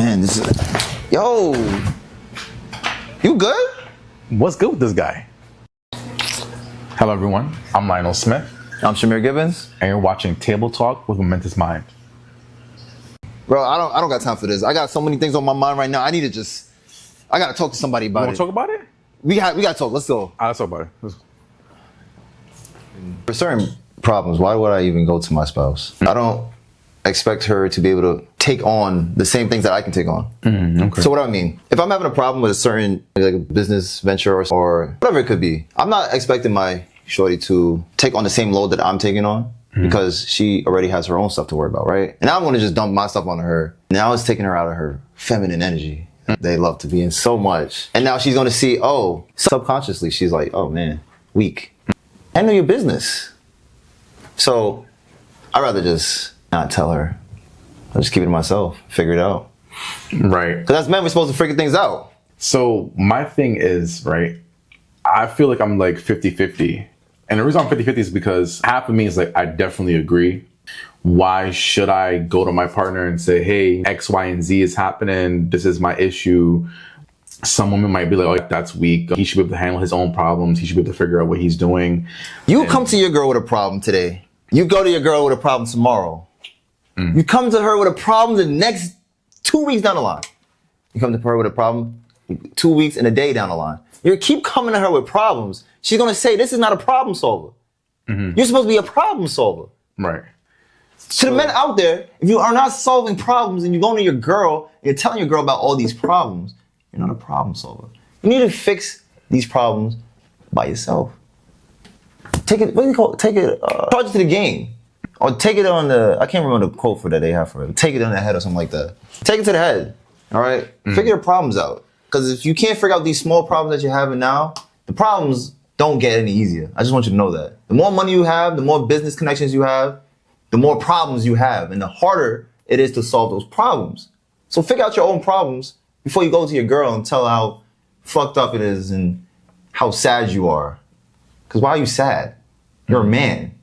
Man, this is... Yo! You good? What's good with this guy? Hello everyone, I'm Lionel Smith. I'm Shamir Gibbons. And you're watching Table Talk with Momentous Mind. Bro, I don't got time for this. I got so many things on my mind right now. I gotta talk to somebody about it. You want to talk about it? We gotta talk. Let's go. Let's talk about it. For certain problems, why would I even go to my spouse? I don't expect her to be able to take on the same things that I can take on. Okay. So what do I mean? If I'm having a problem with a certain like a business venture or whatever it could be, I'm not expecting my shorty to take on the same load that I'm taking on because she already has her own stuff to worry about, right? And I'm going to just dump my stuff on her. Now it's taking her out of her feminine energy. They love to be in so much. And now she's going to see, oh, subconsciously, she's like, oh man, weak. Handle your business. So I'd rather just not tell her. I'll just keep it to myself, figure it out. Right. Because as men, we're supposed to figure things out. So my thing is, right, I feel like I'm like 50-50. And the reason I'm 50-50 is because half of me is like, I definitely agree. Why should I go to my partner and say, hey, X, Y, and Z is happening. This is my issue. Some women might be like, oh, that's weak. He should be able to handle his own problems. He should be able to figure out what he's doing. You come to your girl with a problem today. You go to your girl with a problem tomorrow. You come to her with a problem the next 2 weeks down the line. You come to her with a problem 2 weeks and a day down the line. You keep coming to her with problems. She's going to say, this is not a problem solver. You're supposed to be a problem solver. Right. To the men out there, if you are not solving problems and you're going to your girl, and you're telling your girl about all these problems, you're not a problem solver. You need to fix these problems by yourself. Take it, what do you call it? Take it, charge it to the game. Or take it on the, I can't remember the quote for that they have for it. Take it on the head or something like that. Take it to the head, all right? Figure your problems out. Because if you can't figure out these small problems that you're having now, the problems don't get any easier. I just want you to know that. The more money you have, the more business connections you have, the more problems you have, and the harder it is to solve those problems. So figure out your own problems before you go to your girl and tell her how fucked up it is and how sad you are. Because why are you sad? You're a man.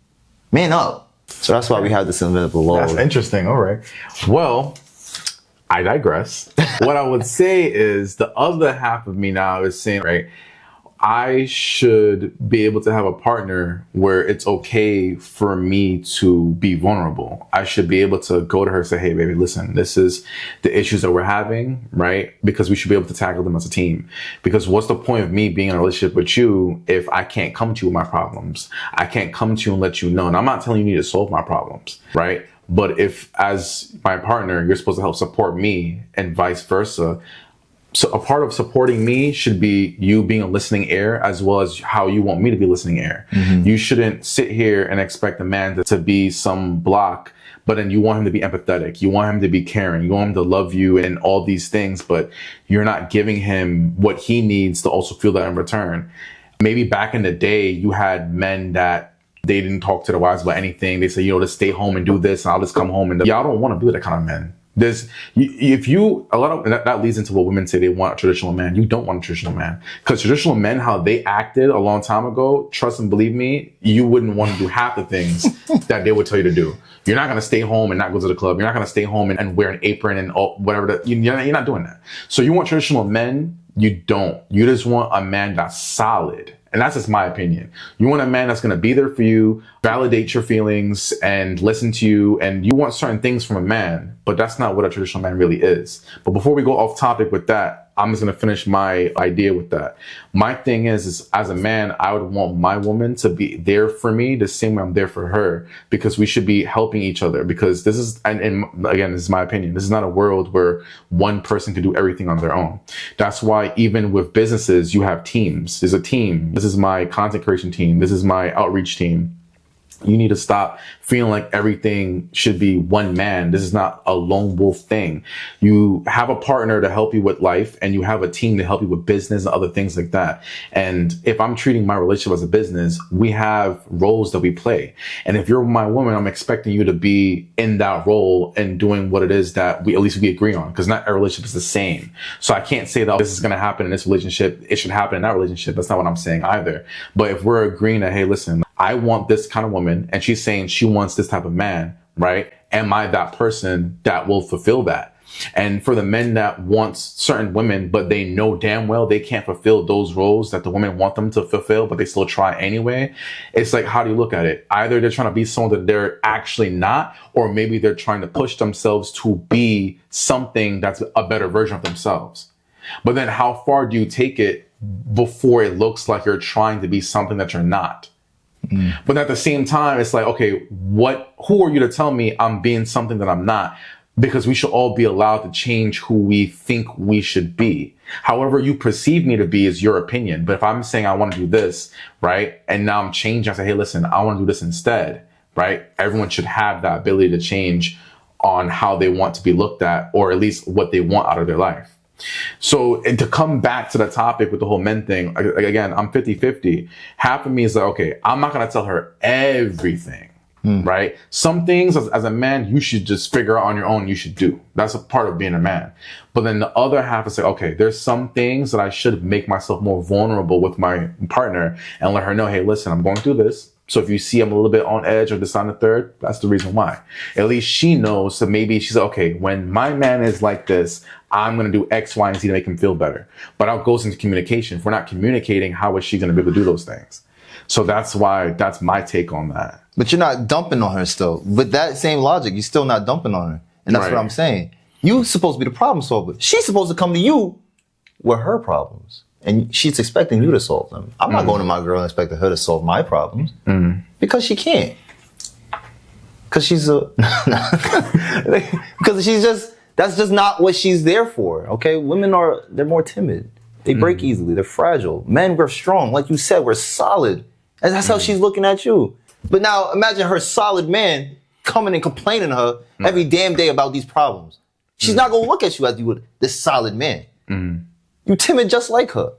Man up. So that's why we have this invisible load. That's interesting. All right. Well, I digress. What I would say is the other half of me now is saying, right, I should be able to have a partner where it's okay for me to be vulnerable. I should be able to go to her and say, hey, baby, listen, this is the issues that we're having, right? Because we should be able to tackle them as a team. Because what's the point of me being in a relationship with you if I can't come to you with my problems? I can't come to you and let you know. And I'm not telling you you need to solve my problems, right? But if as my partner, you're supposed to help support me and vice versa, so a part of supporting me should be you being a listening ear as well as how you want me to be listening ear. You shouldn't sit here and expect a man to be some block, but then you want him to be empathetic. You want him to be caring. You want him to love you and all these things, but you're not giving him what he needs to also feel that in return. Maybe back in the day, you had men that they didn't talk to their wives about anything. They say, you know, just stay home and do this and I'll just come home. And y'all don't want to be that kind of men. That leads into what women say they want a traditional man. You don't want a traditional man. Because traditional men, how they acted a long time ago, trust and believe me, you wouldn't want to do half the things that they would tell you to do. You're not going to stay home and not go to the club. You're not going to stay home and wear an apron and whatever. You're not doing that. So you want traditional men? You don't. You just want a man that's solid. And that's just my opinion. You want a man that's going to be there for you, validate your feelings and listen to you. And you want certain things from a man, but that's not what a traditional man really is. But before we go off topic with that, I'm just going to finish my idea with that. My thing is as a man, I would want my woman to be there for me the same way I'm there for her, because we should be helping each other. Because this is, and again, this is my opinion. This is not a world where one person can do everything on their own. That's why even with businesses, you have teams. There's a team. This is my content creation team. This is my outreach team. You need to stop feeling like everything should be one man. This is not a lone wolf thing. You have a partner to help you with life, and you have a team to help you with business and other things like that. And if I'm treating my relationship as a business, we have roles that we play. And if you're my woman, I'm expecting you to be in that role and doing what it is that we agree on, because not every relationship is the same. So I can't say that this is going to happen in this relationship, it should happen in that relationship. That's not what I'm saying either. But if we're agreeing that, hey, listen, I want this kind of woman, and she's saying she wants this type of man, right? Am I that person that will fulfill that? And for the men that want certain women, but they know damn well they can't fulfill those roles that the women want them to fulfill, but they still try anyway. It's like, how do you look at it? Either they're trying to be someone that they're actually not, or maybe they're trying to push themselves to be something that's a better version of themselves. But then how far do you take it before it looks like you're trying to be something that you're not? But at the same time, it's like, okay, who are you to tell me I'm being something that I'm not? Because we should all be allowed to change who we think we should be. However you perceive me to be is your opinion. But if I'm saying I want to do this, right, and now I'm changing, I say, hey, listen, I want to do this instead, right? Everyone should have that ability to change on how they want to be looked at, or at least what they want out of their life. So, and to come back to the topic with the whole men thing, again, I'm 50-50. Half of me is like, okay, I'm not going to tell her everything. Right? Some things as a man, you should just figure out on your own, you should do. That's a part of being a man. But then the other half is like, okay, there's some things that I should make myself more vulnerable with my partner and let her know, hey, listen, I'm going through this. So if you see I'm a little bit on edge or this on the third, that's the reason why. At least she knows. So maybe she's like, okay, when my man is like this, I'm going to do X, Y, and Z to make him feel better. But it goes into communication. If we're not communicating, how is she going to be able to do those things? So that's my take on that. But you're not dumping on her still. With that same logic, you're still not dumping on her. And that's Right. what I'm saying. You're supposed to be the problem solver. She's supposed to come to you with her problems. And she's expecting you to solve them. I'm not going to my girl and expecting her to solve my problems. Because she can't. Because she's a... Because she's just... That's just not what she's there for, okay? Women they're more timid. They break easily. They're fragile. Men, we're strong. Like you said, we're solid. And that's how she's looking at you. But now imagine her solid man coming and complaining to her every damn day about these problems. She's not going to look at you as you would this solid man. You timid just like her.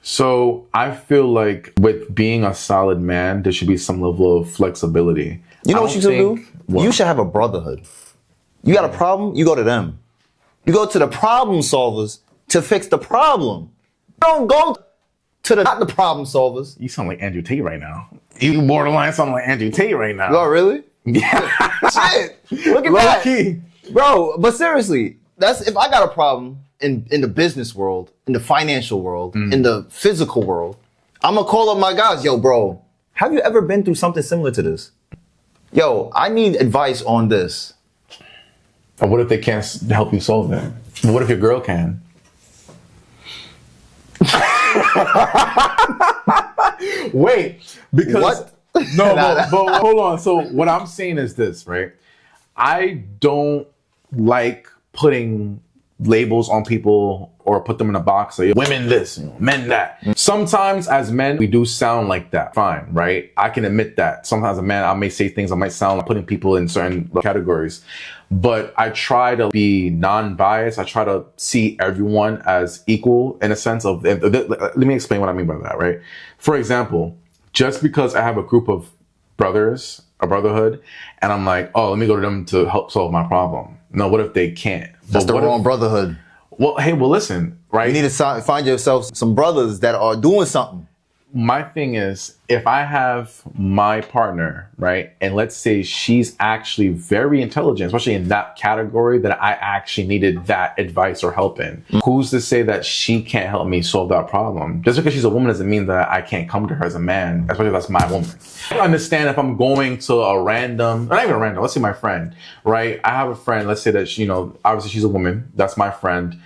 So I feel like with being a solid man, there should be some level of flexibility. You know what you should do? What? You should have a brotherhood. You got a problem, you go to them. You go to the problem solvers to fix the problem. You don't go to not the problem solvers. You sound like Andrew Tate right now. You borderline sound like Andrew Tate right now. Oh, really? Yeah. Shit. Look at Low that. key. Bro, but seriously, that's if I got a problem in the business world, in the financial world, in the physical world, I'm gonna call up my guys. Yo, bro, have you ever been through something similar to this? Yo, I need advice on this. But what if they can't help you solve it? What if your girl can? Wait, because What? No, but hold on. So what I'm saying is this, right? I don't like putting labels on people or put them in a box. Like women this, men that. Sometimes as men, we do sound like that. Fine, right? I can admit that. Sometimes as a man, I may say things that might sound like putting people in certain categories. But I try to be non-biased. I try to see everyone as equal in a sense of, let me explain what I mean by that, right? For example, just because I have a group of brothers, a brotherhood, and I'm like, oh, let me go to them to help solve my problem. No, what if they can't? That's the wrong brotherhood. Well, hey, listen, right? You need to find yourself some brothers that are doing something. My thing is, if I have my partner, right, and let's say she's actually very intelligent, especially in that category that I actually needed that advice or help in, who's to say that she can't help me solve that problem? Just because she's a woman doesn't mean that I can't come to her as a man, especially if that's my woman. I understand if I'm going to a random, not even a random, let's say my friend, right? I have a friend, let's say that, she, obviously she's a woman, that's my friend.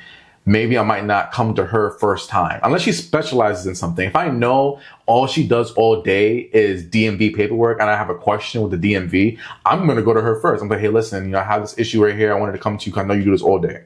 Maybe I might not come to her first time unless she specializes in something. If I know all she does all day is DMV paperwork and I have a question with the DMV, I'm going to go to her first. I'm like, hey, listen, I have this issue right here. I wanted to come to you because I know you do this all day.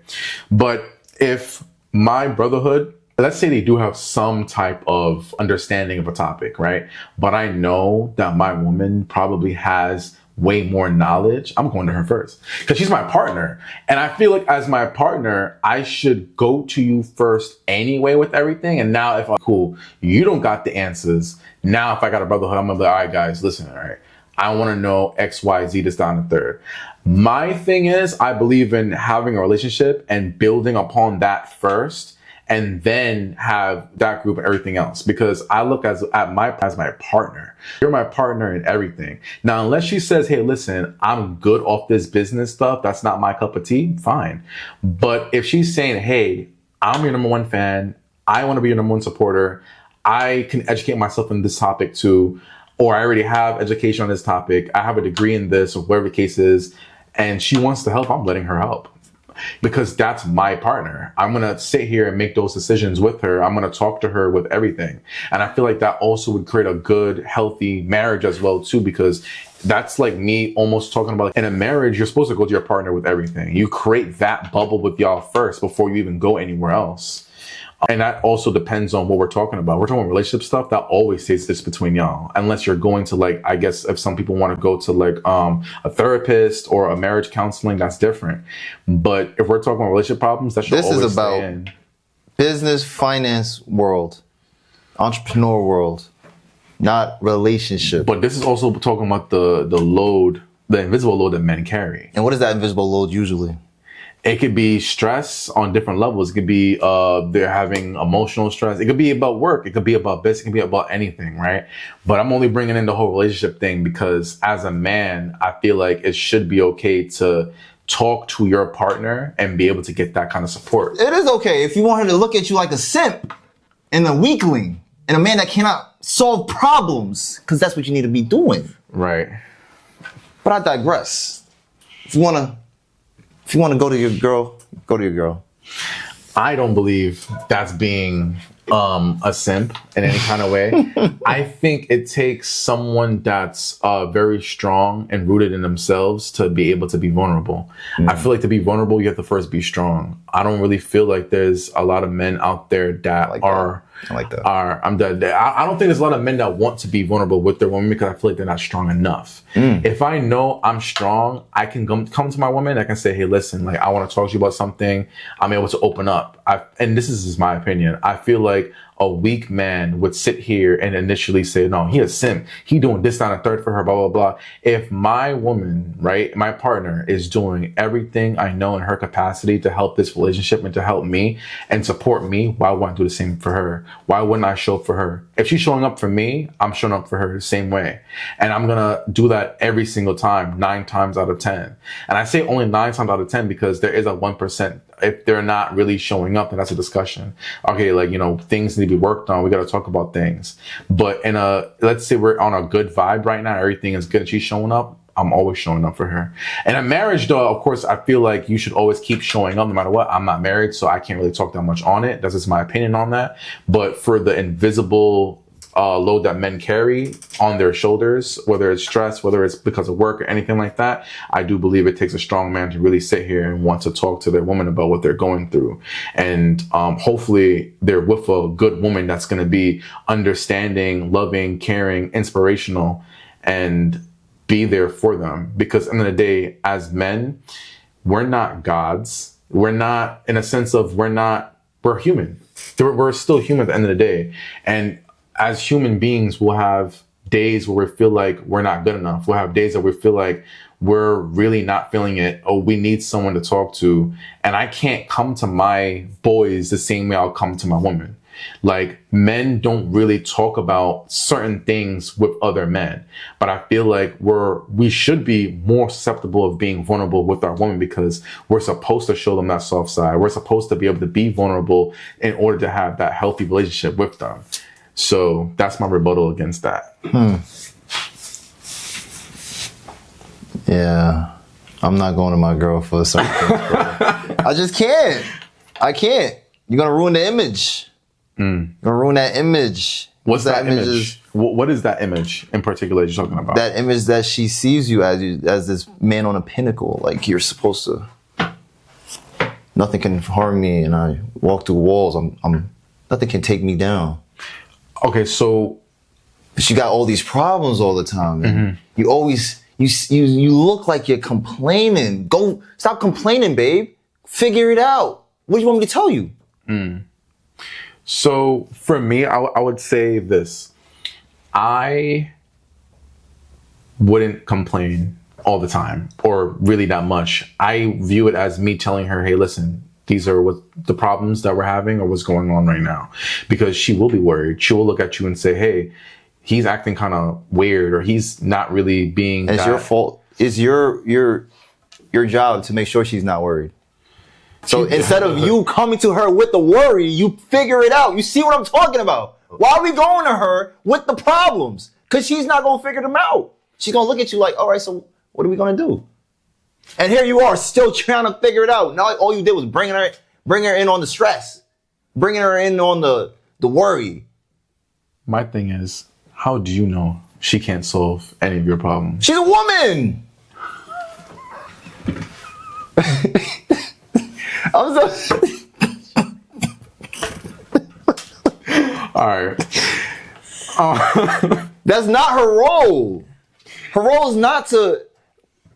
But if my brotherhood, let's say they do have some type of understanding of a topic, right? But I know that my woman probably has way more knowledge, I'm going to her first because she's my partner. And I feel like as my partner, I should go to you first anyway with everything. And now if I'm cool, you don't got the answers. Now, if I got a brotherhood, I'm gonna be like, all right, guys, listen, all right. I want to know X, Y, Z, this, down, the third. My thing is, I believe in having a relationship and building upon that first. and then have that group and everything else. Because I look as my partner. You're my partner in everything. Now, unless she says, hey, listen, I'm good off this business stuff, that's not my cup of tea, fine. But if she's saying, hey, I'm your number one fan, I want to be your number one supporter, I can educate myself in this topic too, or I already have education on this topic, I have a degree in this, or whatever the case is, and she wants to help, I'm letting her help. Because that's my partner. I'm going to sit here and make those decisions with her. I'm going to talk to her with everything. And I feel like that also would create a good, healthy marriage as well, too, because that's like me almost talking about, like, in a marriage, you're supposed to go to your partner with everything. You create that bubble with y'all first before you even go anywhere else. And that also depends on what we're talking about. We're talking about relationship stuff, that always stays this between y'all. Unless you're going to, like, I guess if some people want to go to like a therapist or a marriage counseling, that's different. But if we're talking about relationship problems, that should always stay in. This is about business, finance world, entrepreneur world, not relationship. But this is also talking about the load, the invisible load that men carry. And what is that invisible load usually? It could be stress on different levels. It could be they're having emotional stress. It could be about work. It could be about business. It could be about anything, right? But I'm only bringing in the whole relationship thing because as a man, I feel like it should be okay to talk to your partner and be able to get that kind of support. It is okay if you want her to look at you like a simp and a weakling and a man that cannot solve problems, because that's what you need to be doing. Right. But I digress. If you want to go to your girl, go to your girl. I don't believe that's being a simp in any kind of way. I think it takes someone that's very strong and rooted in themselves to be able to be vulnerable. I feel like to be vulnerable, you have to first be strong. I don't really feel like there's a lot of men out there that I like that. I don't think there's a lot of men that want to be vulnerable with their woman because I feel like they're not strong enough. If I know I'm strong, I can come to my woman. I can say, hey, listen, like, I want to talk to you about something. I'm able to open up. And this is just my opinion. I feel like a weak man would sit here and initially say, no, he a simp. He doing this, that, and third for her, blah, blah, blah. If my woman, right, my partner is doing everything I know in her capacity to help this relationship and to help me and support me, why wouldn't I do the same for her? Why wouldn't I show up for her? If she's showing up for me, I'm showing up for her the same way. And I'm going to do that every single time, 9 times out of 10. And I say only 9 times out of 10 because there is a 1%. If they're not really showing up, then that's a discussion. Okay, like, you know, things need to be worked on. We got to talk about things. But let's say we're on a good vibe right now. Everything is good and she's showing up. I'm always showing up for her. In a marriage, though, of course, I feel like you should always keep showing up no matter what. I'm not married, so I can't really talk that much on it. That's just my opinion on that. But for the invisible load that men carry on their shoulders, whether it's stress, whether it's because of work or anything like that, I do believe it takes a strong man to really sit here and want to talk to their woman about what they're going through. And hopefully they're with a good woman that's going to be understanding, loving, caring, inspirational, and be there for them. Because at the end of the day, as men, we're not gods. We're not, in a sense of, we're human. We're still human at the end of the day. And as human beings, we'll have days where we feel like we're not good enough. We'll have days that we feel like we're really not feeling it, or we need someone to talk to. And I can't come to my boys the same way I'll come to my woman. Like, men don't really talk about certain things with other men, but I feel like we should be more susceptible of being vulnerable with our woman because we're supposed to show them that soft side. We're supposed to be able to be vulnerable in order to have that healthy relationship with them. So that's my rebuttal against that. Yeah, I'm not going to my girl for certain things, bro. I just can't. I can't. You're gonna ruin the image. You're gonna ruin that image. What's that image? What is that image in particular you're talking about? That image that she sees you as this man on a pinnacle, like you're supposed to. Nothing can harm me, and I walk through walls. Nothing can take me down. Okay, so she got all these problems all the time. And you always you look like you're complaining. Go stop complaining, babe. Figure it out. What do you want me to tell you? So for me, I would say this. I wouldn't complain all the time or really that much. I view it as me telling her, hey, listen, these are what the problems that we're having or what's going on right now. Because she will be worried. She will look at you and say, hey, he's acting kind of weird, or he's not really being. It's your fault. It's your job to make sure she's not worried. So instead of you coming to her with the worry, you figure it out. You see what I'm talking about? Why are we going to her with the problems? Because she's not going to figure them out. She's going to look at you like, all right, so what are we going to do? And here you are still trying to figure it out. Now all you did was bring her in on the stress, bringing her in on the worry. My thing is, how do you know she can't solve any of your problems? She's a woman. I'm so... All right. That's not her role. Her role is not to...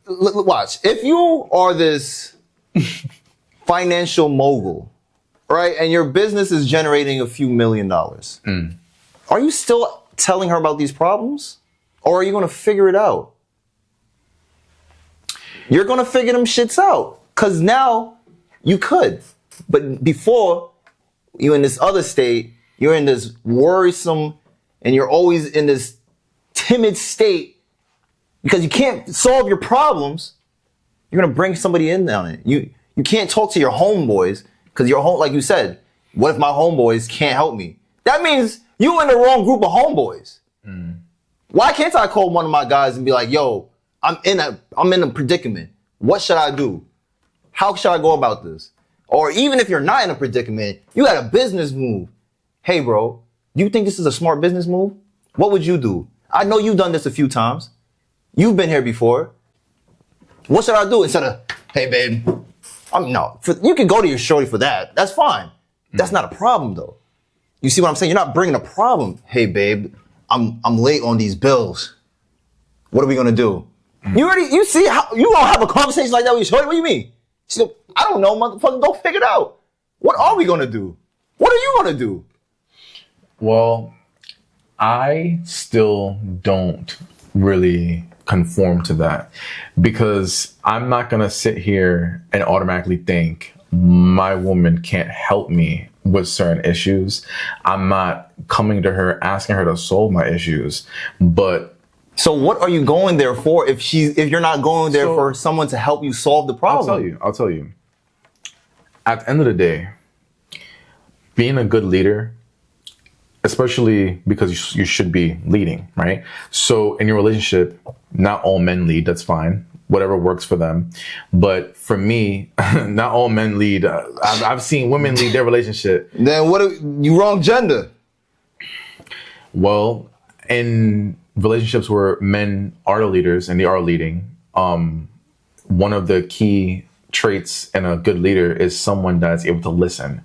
Watch. If you are this financial mogul, right, and your business is generating a few $1 million, are you still telling her about these problems? Or are you going to figure it out? You're going to figure them shits out. Because now you could. But before, you're in this other state, you're in this worrisome, and you're always in this timid state because you can't solve your problems. You're going to bring somebody in on it. You can't talk to your homeboys because your home, like you said, what if my homeboys can't help me? That means you in the wrong group of homeboys. Why can't I call one of my guys and be like, yo, I'm in a predicament. What should I do? How should I go about this? Or even if you're not in a predicament, you got a business move. Hey, bro, you think this is a smart business move? What would you do? I know you've done this a few times. You've been here before. What should I do? Instead of, hey, babe, you can go to your shorty for that. That's fine. That's not a problem, though. You see what I'm saying? You're not bringing a problem. Hey, babe, I'm late on these bills. What are we gonna do? You see how you don't have a conversation like that with your shorty? What do you mean? She go, I don't know, motherfucker, go figure it out. What are we gonna do? What are you gonna do? Well, I still don't really conform to that because I'm not gonna sit here and automatically think my woman can't help me with certain issues. I'm not coming to her asking her to solve my issues, but so what are you going there for if you're not going there for someone to help you solve the problem? I'll tell you. At the end of the day, being a good leader, especially because you should be leading, right? So in your relationship, not all men lead, that's fine. Whatever works for them. But for me, not all men lead. I've seen women lead their relationship. Then you wrong gender. Well, in relationships where men are the leaders and they are leading, one of the key traits in a good leader is someone that's able to listen.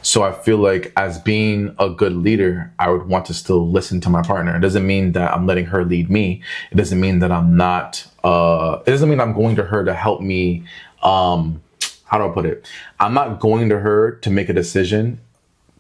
So I feel like as being a good leader, I would want to still listen to my partner. It doesn't mean that I'm letting her lead me. It doesn't mean that I'm not, it doesn't mean I'm going to her to help me. How do I put it? I'm not going to her to make a decision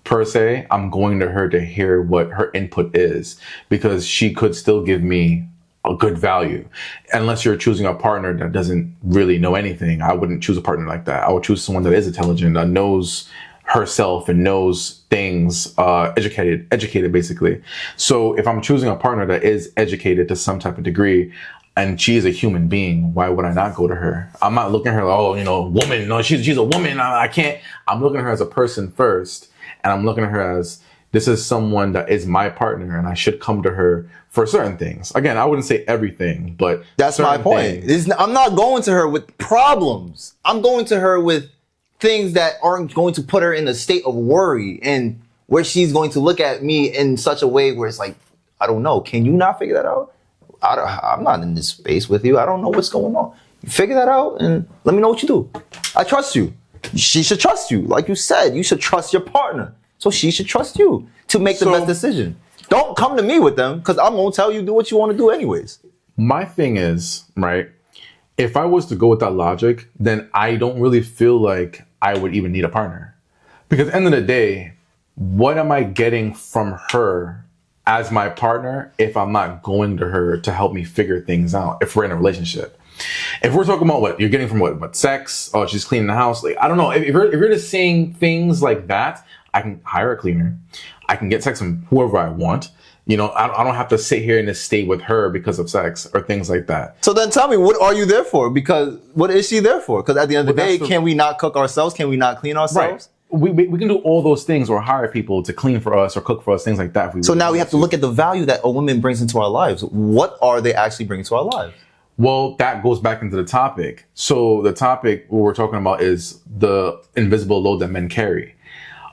per se. I'm going to her to hear what her input is because she could still give me a good value. Unless you're choosing a partner that doesn't really know anything, I wouldn't choose a partner like that. I would choose someone that is intelligent, that knows herself and knows things, educated basically. So if I'm choosing a partner that is educated to some type of degree and she is a human being, why would I not go to her? I'm not looking at her like, woman, no, she's a woman, I can't. I'm looking at her as a person first, and I'm looking at her as this is someone that is my partner and I should come to her for certain things. Again, I wouldn't say everything, but that's my point. I'm not going to her with problems. I'm going to her with things that aren't going to put her in a state of worry and where she's going to look at me in such a way where it's like, I don't know. Can you not figure that out? I'm not in this space with you. I don't know what's going on. You figure that out and let me know what you do. I trust you. She should trust you. Like you said, you should trust your partner. So she should trust you to make the best decision. Don't come to me with them because I'm going to tell you do what you want to do anyways. My thing is, right, if I was to go with that logic, then I don't really feel like I would even need a partner. Because at the end of the day, what am I getting from her as my partner if I'm not going to her to help me figure things out if we're in a relationship? If we're talking about what you're getting from what sex, oh, she's cleaning the house. Like, I don't know. If you're just saying things like that, I can hire a cleaner. I can get sex from whoever I want. You know, I don't have to sit here and just stay with her because of sex or things like that. So then tell me, what are you there for? Because what is she there for? Because at the end of the day, can we not cook ourselves? Can we not clean ourselves? Right. We can do all those things or hire people to clean for us or cook for us, things like that. So now we have to look at the value that a woman brings into our lives. What are they actually bringing to our lives? Well, that goes back into the topic. So the topic what we're talking about is the invisible load that men carry.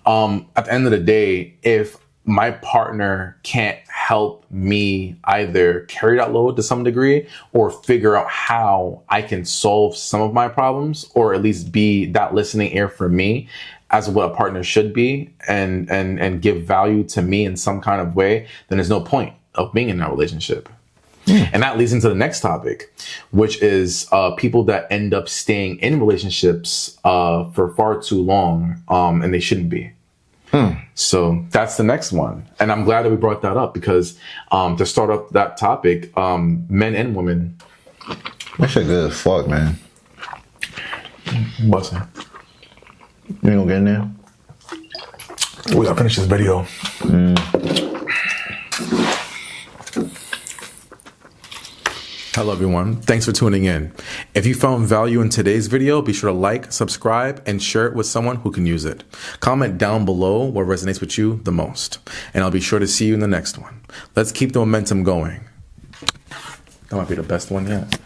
At the end of the day, if my partner can't help me either carry that load to some degree or figure out how I can solve some of my problems, or at least be that listening ear for me as what a partner should be, and give value to me in some kind of way, then there's no point of being in that relationship. And that leads into the next topic, which is people that end up staying in relationships for far too long, and they shouldn't be. So that's the next one. And I'm glad that we brought that up because to start up that topic, men and women. That shit good as fuck, man. What's that? You ain't gonna get in there? We gotta finish this video. Hello everyone, thanks for tuning in. If you found value in today's video, be sure to like, subscribe, and share it with someone who can use it. Comment down below what resonates with you the most, and I'll be sure to see you in the next one. Let's keep the momentum going. That might be the best one yet.